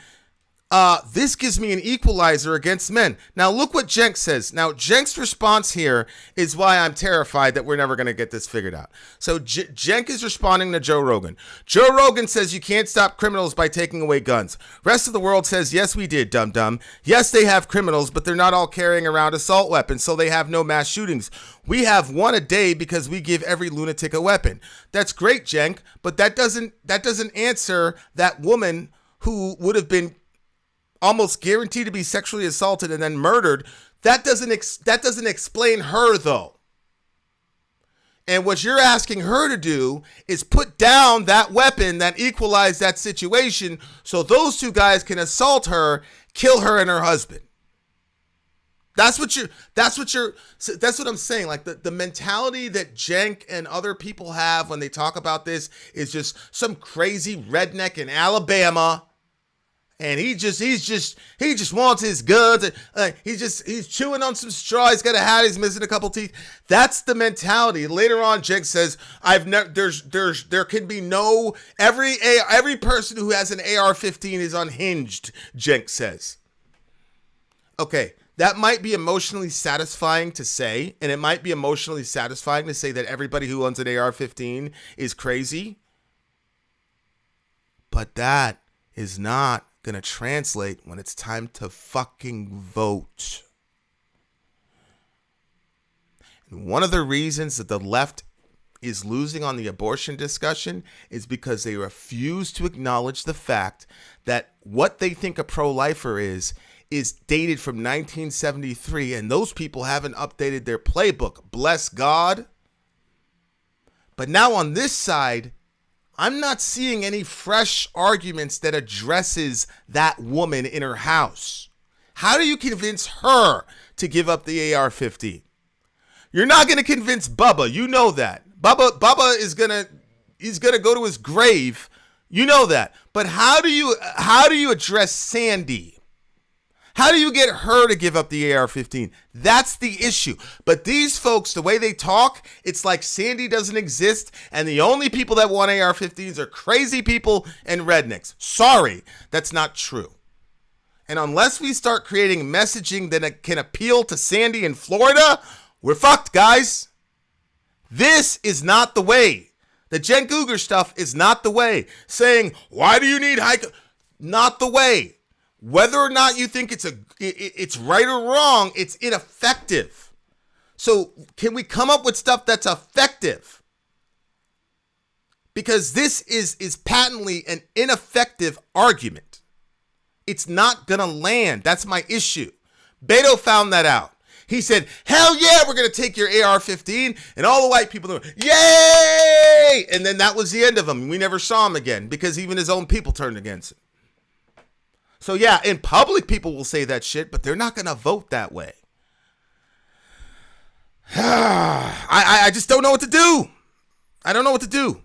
this gives me an equalizer against men. Now, look what Jenks says. Now, Jenks' response here is why I'm terrified that we're never going to get this figured out. So, Jenk is responding to Joe Rogan. Joe Rogan says you can't stop criminals by taking away guns. Rest of the world says, yes, we did, dum-dum. Yes, they have criminals, but they're not all carrying around assault weapons, so they have no mass shootings. We have one a day because we give every lunatic a weapon. That's great, Jenk, but that doesn't answer that woman who would have been almost guaranteed to be sexually assaulted and then murdered. That doesn't explain her, though. And what you're asking her to do is put down that weapon that equalized that situation so those 2 guys can assault her, kill her and her husband. That's what I'm saying. Like the mentality that Jenk and other people have when they talk about this is just some crazy redneck in Alabama. And he just wants his guns. He's chewing on some straw. He's got a hat. He's missing a couple teeth. That's the mentality. Later on, Jenk says, there can be no, every person who has an AR-15 is unhinged, Jenk says. Okay, that might be emotionally satisfying to say, and it might be emotionally satisfying to say that everybody who owns an AR-15 is crazy. But that is not gonna translate when it's time to fucking vote. And one of the reasons that the left is losing on the abortion discussion is because they refuse to acknowledge the fact that what they think a pro-lifer is dated from 1973, and those people haven't updated their playbook. Bless God. But now on this side, I'm not seeing any fresh arguments that addresses that woman in her house. How do you convince her to give up the AR-15? You're not going to convince Bubba. You know that. Bubba is he's gonna go to his grave. You know that. But how do you address Sandy? How do you get her to give up the AR-15? That's the issue. But these folks, the way they talk, it's like Sandy doesn't exist, and the only people that want AR-15s are crazy people and rednecks. Sorry, that's not true. And unless we start creating messaging that can appeal to Sandy in Florida, we're fucked, guys. This is not the way. The Jen Cougar stuff is not the way. Saying, why do you need not the way. Whether or not you think it's right or wrong, it's ineffective. So can we come up with stuff that's effective? Because this is patently an ineffective argument. It's not going to land. That's my issue. Beto found that out. He said, hell yeah, we're going to take your AR-15. And all the white people were, yay! And then that was the end of him. We never saw him again because even his own people turned against him. So yeah, in public, people will say that shit, but they're not going to vote that way. I just don't know what to do. I don't know what to do.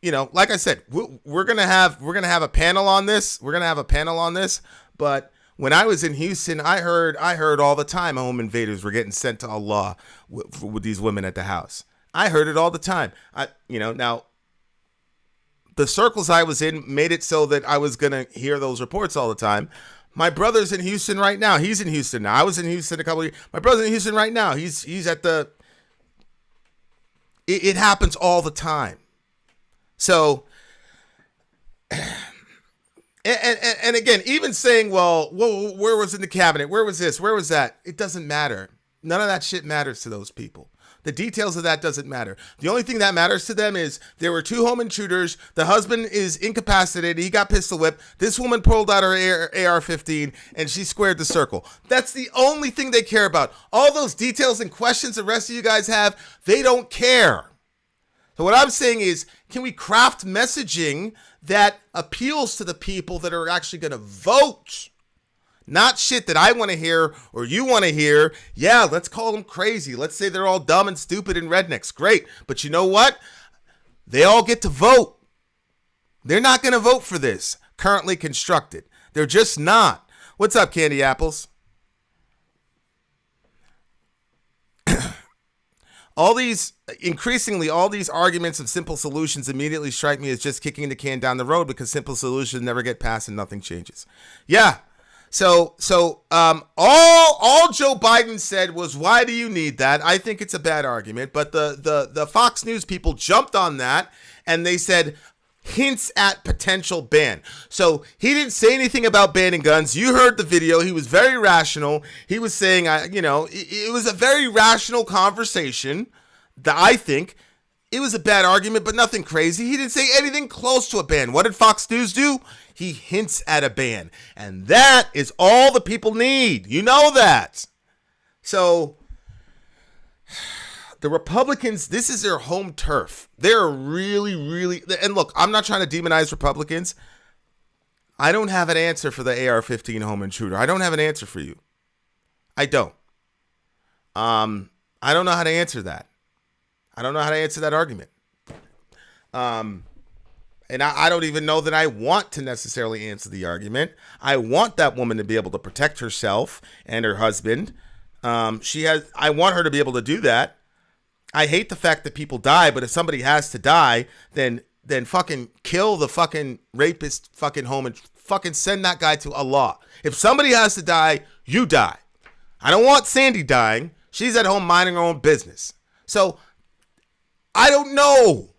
You know, like I said, we're gonna have a panel on this. But when I was in Houston, I heard all the time home invaders were getting sent to Allah with these women at the house. I heard it all the time. Now the circles I was in made it so that I was gonna hear those reports all the time. My brother's in Houston right now. He's in Houston now. I was in Houston a couple of years. My brother's in Houston right now. He's at the. It happens all the time. So, and again, even saying, well, where was in the cabinet? Where was this? Where was that? It doesn't matter. None of that shit matters to those people. The details of that doesn't matter. The only thing that matters to them is there were 2 home intruders. The husband is incapacitated. He got pistol whipped. This woman pulled out her AR-15 and she squared the circle. That's the only thing they care about. All those details and questions the rest of you guys have, they don't care. So what I'm saying is, can we craft messaging that appeals to the people that are actually going to vote? Not shit that I want to hear or you want to hear. Yeah, let's call them crazy. Let's say they're all dumb and stupid and rednecks. Great. But you know what? They all get to vote. They're not going to vote for this currently constructed. They're just not. What's up, Candy Apples? All these arguments of simple solutions immediately strike me as just kicking the can down the road because simple solutions never get passed and nothing changes. Yeah. So all Joe Biden said was, why do you need that? I think it's a bad argument, but the Fox News people jumped on that and they said hints at potential ban. So he didn't say anything about banning guns. You heard the video. He was very rational. He was saying, it was a very rational conversation that I think it was a bad argument, but nothing crazy. He didn't say anything close to a ban. What did Fox News do? He hints at a ban. And that is all the people need. You know that. So the Republicans, this is their home turf. They're really, really, and look, I'm not trying to demonize Republicans. I don't have an answer for the AR-15 home intruder. I don't have an answer for you. I don't. I don't know how to answer that. I don't know how to answer that argument. And I don't even know that I want to necessarily answer the argument. I want that woman to be able to protect herself and her husband. I want her to be able to do that. I hate the fact that people die, but if somebody has to die, then fucking kill the fucking rapist fucking home and fucking send that guy to Allah. If somebody has to die, you die. I don't want Sandy dying. She's at home minding her own business. So I don't know.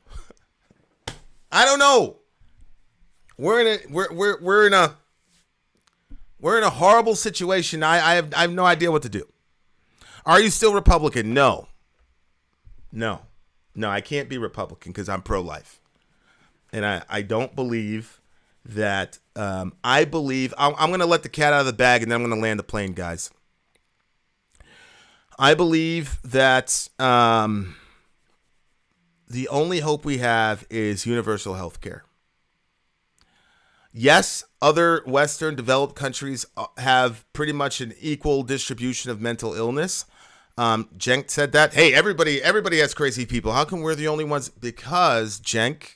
We're in a horrible situation. I have no idea what to do. Are you still Republican? No. No, I can't be Republican because I'm pro-life. And I don't believe that, I believe, I'm going to let the cat out of the bag and then I'm going to land the plane, guys. I believe that the only hope we have is universal health care. Yes, other Western developed countries have pretty much an equal distribution of mental illness. Cenk said that. Hey, everybody has crazy people. How come we're the only ones? Because, Cenk,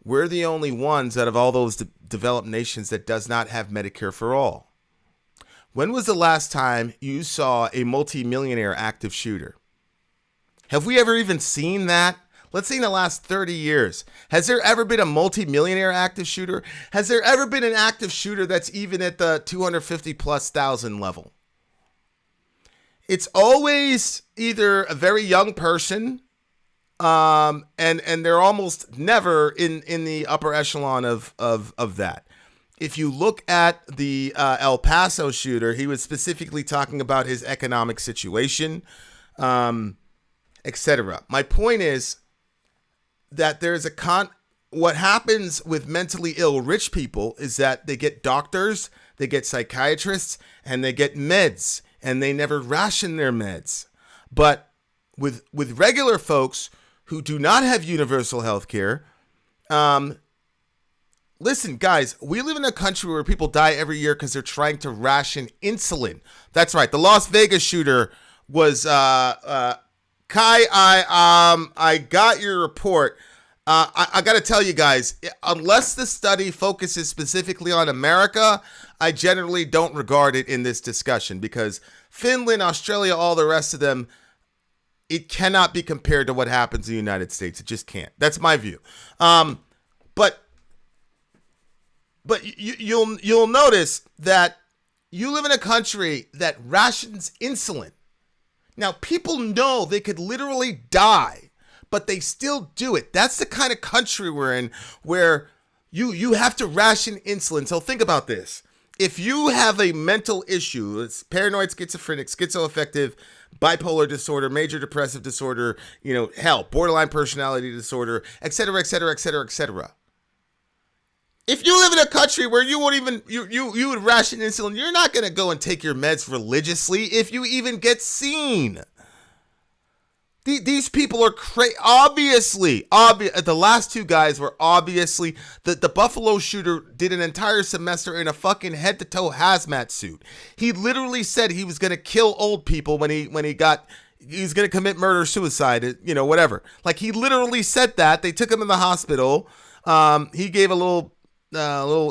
we're the only ones out of all those developed nations that does not have Medicare for all. When was the last time you saw a multimillionaire active shooter? Have we ever even seen that? Let's say in the last 30 years. Has there ever been a multimillionaire active shooter? Has there ever been an active shooter that's even at the 250,000+ level? It's always either a very young person, and they're almost never in the upper echelon of that. If you look at the El Paso shooter, he was specifically talking about his economic situation, etc. My point is that there's what happens with mentally ill rich people is that they get doctors, they get psychiatrists, and they get meds, and they never ration their meds. But with regular folks who do not have universal health care, listen, guys, we live in a country where people die every year because they're trying to ration insulin. That's right. The Las Vegas shooter was Kai. I got your report. I got to tell you guys, unless the study focuses specifically on America, I generally don't regard it in this discussion because Finland, Australia, all the rest of them, it cannot be compared to what happens in the United States. It just can't. That's my view. But you'll notice that you live in a country that rations insulin. Now, people know they could literally die, but they still do it. That's the kind of country we're in where you have to ration insulin. So think about this. If you have a mental issue, it's paranoid, schizophrenic, schizoaffective, bipolar disorder, major depressive disorder, borderline personality disorder, et cetera, et cetera, et cetera, et cetera. If you live in a country where you won't even, you would ration insulin, you're not going to go and take your meds religiously if you even get seen. These people are obviously, the last two guys were obviously, the Buffalo shooter did an entire semester in a fucking head-to-toe hazmat suit. He literally said he was going to kill old people when he was going to commit murder, suicide, whatever. Like, he literally said that. They took him in the hospital. He gave a little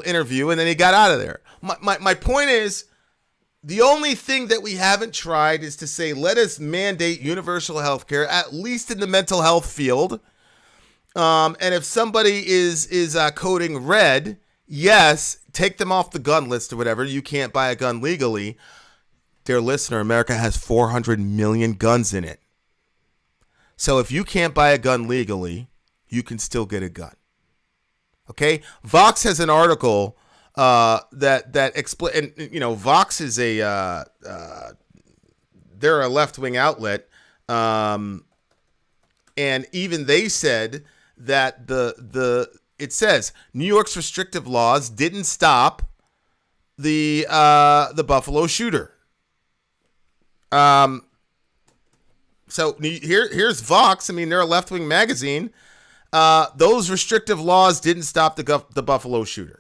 interview, and then he got out of there. My point is, the only thing that we haven't tried is to say, let us mandate universal health care, at least in the mental health field. And if somebody is coding red, yes, take them off the gun list or whatever. You can't buy a gun legally. Dear listener, America has 400 million guns in it. So if you can't buy a gun legally, you can still get a gun. Okay? Vox has an article that explain, and Vox is they're a left-wing outlet, and even they said that it says New York's restrictive laws didn't stop the Buffalo shooter. So here's Vox. I mean, they're a left-wing magazine. Those restrictive laws didn't stop the Buffalo shooter.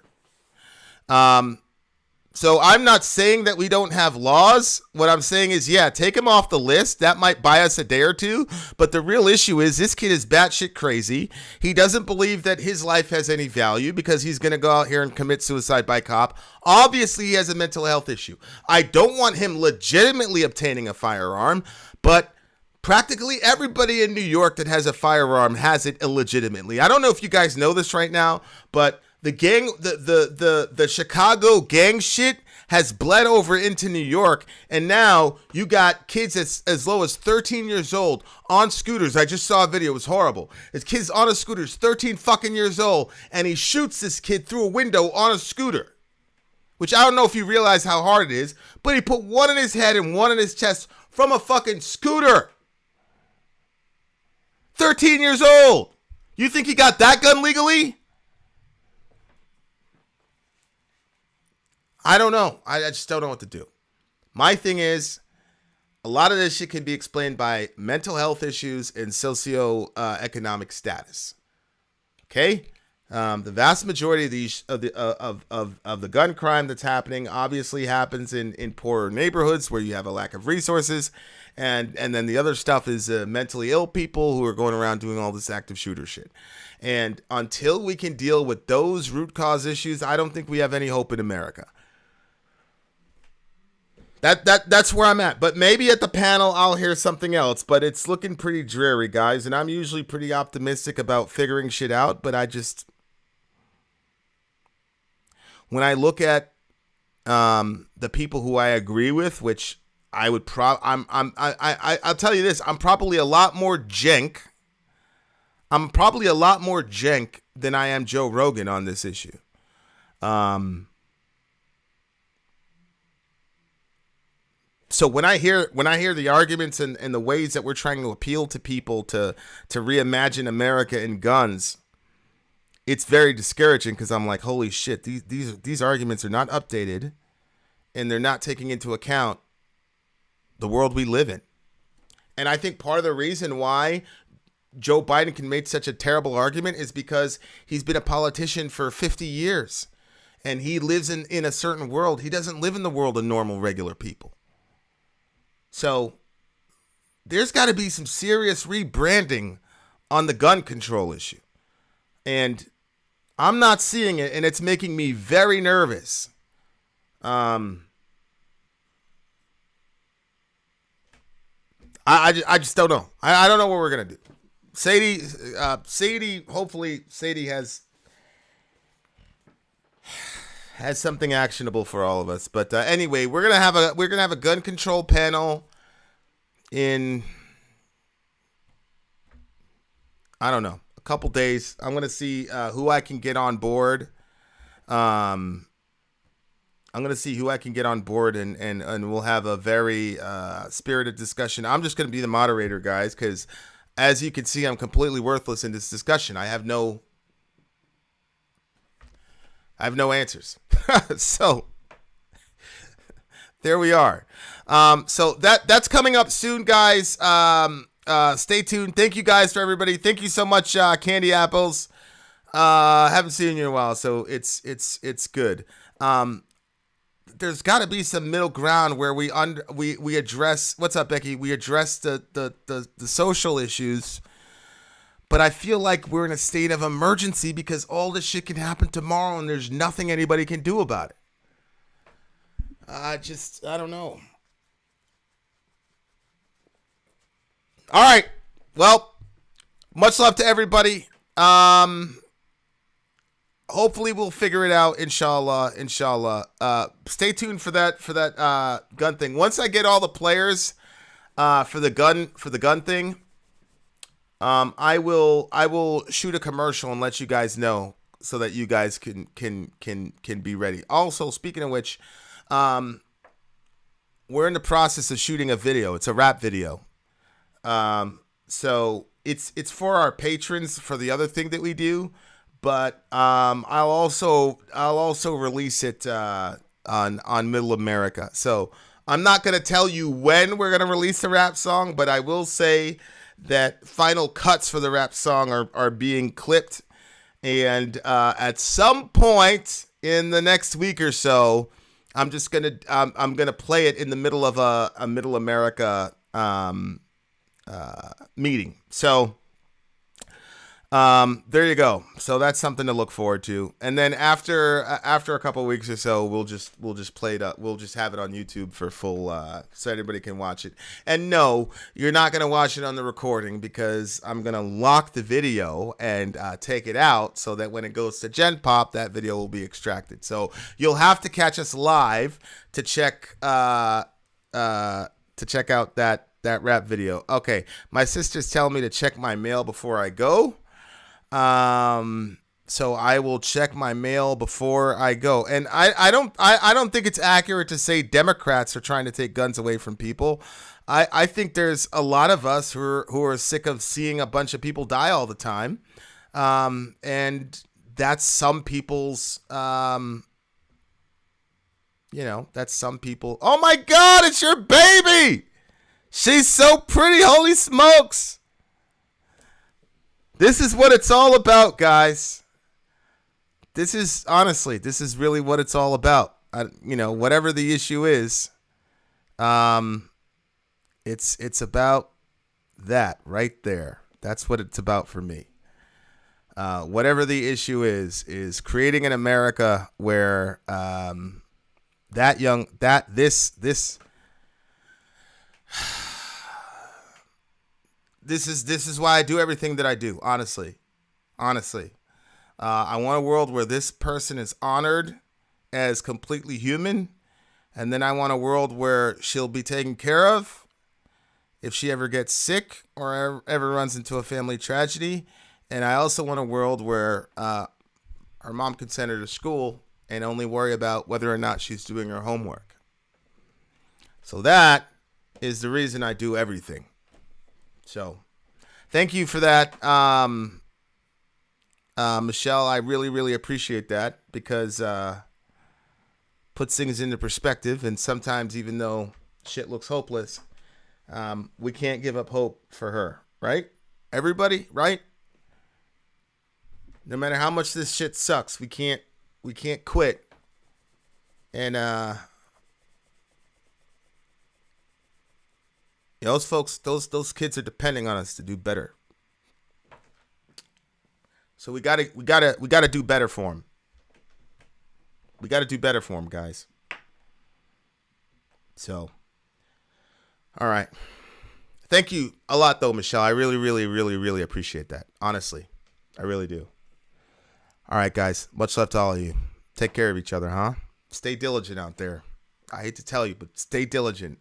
So I'm not saying that we don't have laws. What I'm saying is, yeah, take him off the list. That might buy us a day or two. But the real issue is this kid is batshit crazy. He doesn't believe that his life has any value because he's going to go out here and commit suicide by cop. Obviously, he has a mental health issue. I don't want him legitimately obtaining a firearm, but practically everybody in New York that has a firearm has it illegitimately. I don't know if you guys know this right now, but the gang, the Chicago gang shit has bled over into New York, and now you got kids as low as 13 years old on scooters. I just saw a video; it was horrible. His kid's on a scooter, 13 fucking years old, and he shoots this kid through a window on a scooter. which I don't know if you realize how hard it is, but he put one in his head and one in his chest from a fucking scooter. 13 years old. You think he got that gun legally? I don't know. I just don't know what to do. My thing is, a lot of this shit can be explained by mental health issues and socio-economic status. Okay? The vast majority of these of the gun crime that's happening obviously happens in poorer neighborhoods where you have a lack of resources, and then the other stuff is mentally ill people who are going around doing all this active shooter shit. And until we can deal with those root cause issues, I don't think we have any hope in America. That's where I'm at. But maybe at the panel I'll hear something else. But it's looking pretty dreary, guys. And I'm usually pretty optimistic about figuring shit out. But I just, when I look at the people who I agree with, which I would I'll tell you this, I'm probably a lot more jank. I'm probably a lot more jank than I am Joe Rogan on this issue. So when I hear the arguments and the ways that we're trying to appeal to people to reimagine America and guns, it's very discouraging because I'm like, holy shit, these arguments are not updated, and they're not taking into account the world we live in. And I think part of the reason why Joe Biden can make such a terrible argument is because he's been a politician for 50 years, and he lives in a certain world. He doesn't live in the world of normal, regular people. So there's got to be some serious rebranding on the gun control issue. And I'm not seeing it, and it's making me very nervous. I just don't know. I don't know what we're going to do. Sadie, hopefully Sadie has something actionable for all of us. But anyway, we're gonna have a gun control panel in, I don't know, a couple days. I'm gonna see who I can get on board. I'm gonna see who I can get on board, and we'll have a very spirited discussion. I'm just gonna be the moderator, guys, because as you can see, I'm completely worthless in this discussion. I have no answers. So there we are. So that's coming up soon, guys. Stay tuned. Thank you guys for everybody. Thank you so much, Candy Apples. Haven't seen you in a while, so it's good. There's got to be some middle ground where we address, what's up, Becky? We address the social issues. But I feel like we're in a state of emergency because all this shit can happen tomorrow and there's nothing anybody can do about it. I don't know. All right. Well, much love to everybody. Hopefully we'll figure it out. Inshallah. Stay tuned for that gun thing. Once I get all the players for the gun thing, I will shoot a commercial and let you guys know so that you guys can be ready. Also, speaking of which, we're in the process of shooting a video. It's a rap video. So it's for our patrons for the other thing that we do, but I'll also release it on Middle America. So I'm not gonna tell you when we're gonna release the rap song, but I will say that final cuts for the rap song are being clipped, and at some point in the next week or so, I'm gonna play it in the middle of a Middle America meeting. So there you go. So that's something to look forward to. And then after a couple of weeks or so, we'll just play it up. We'll just have it on YouTube for full, so everybody can watch it. And no, you're not going to watch it on the recording because I'm going to lock the video and take it out so that when it goes to Gen Pop, that video will be extracted. So you'll have to catch us live to check out that rap video. Okay. My sister's telling me to check my mail before I go. So I will check my mail before I go. And I don't think it's accurate to say Democrats are trying to take guns away from people. I think there's a lot of us who are sick of seeing a bunch of people die all the time. And that's some people's, that's some people. Oh my God, it's your baby. She's so pretty. Holy smokes. This is what it's all about, guys. This is really what it's all about. Whatever the issue is, it's about that right there. That's what it's about for me. Whatever the issue is creating an America where this is why I do everything that I do. Honestly. I want a world where this person is honored as completely human. And then I want a world where she'll be taken care of if she ever gets sick or ever runs into a family tragedy. And I also want a world where her mom can send her to school and only worry about whether or not she's doing her homework. So that is the reason I do everything. So thank you for that. Michelle, I really, really appreciate that because puts things into perspective. And sometimes, even though shit looks hopeless, we can't give up hope for her, right? Everybody, right? No matter how much this shit sucks, we can't quit. And those folks, those kids are depending on us to do better. So we gotta do better for them. We gotta do better for them, guys. So, all right. Thank you a lot, though, Michelle. I really, really, really, really appreciate that. Honestly, I really do. All right, guys. Much love to all of you. Take care of each other, huh? Stay diligent out there. I hate to tell you, but stay diligent.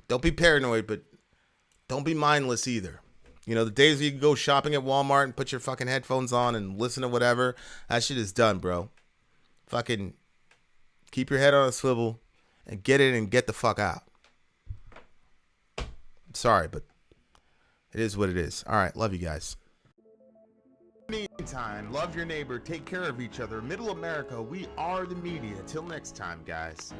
Don't be paranoid, but don't be mindless either. The days you can go shopping at Walmart and put your fucking headphones on and listen to whatever, that shit is done, bro. Fucking keep your head on a swivel and get in and get the fuck out. I'm sorry, but it is what it is. All right, love you guys. Meantime, love your neighbor, take care of each other. Middle America, we are the media. Till next time, guys.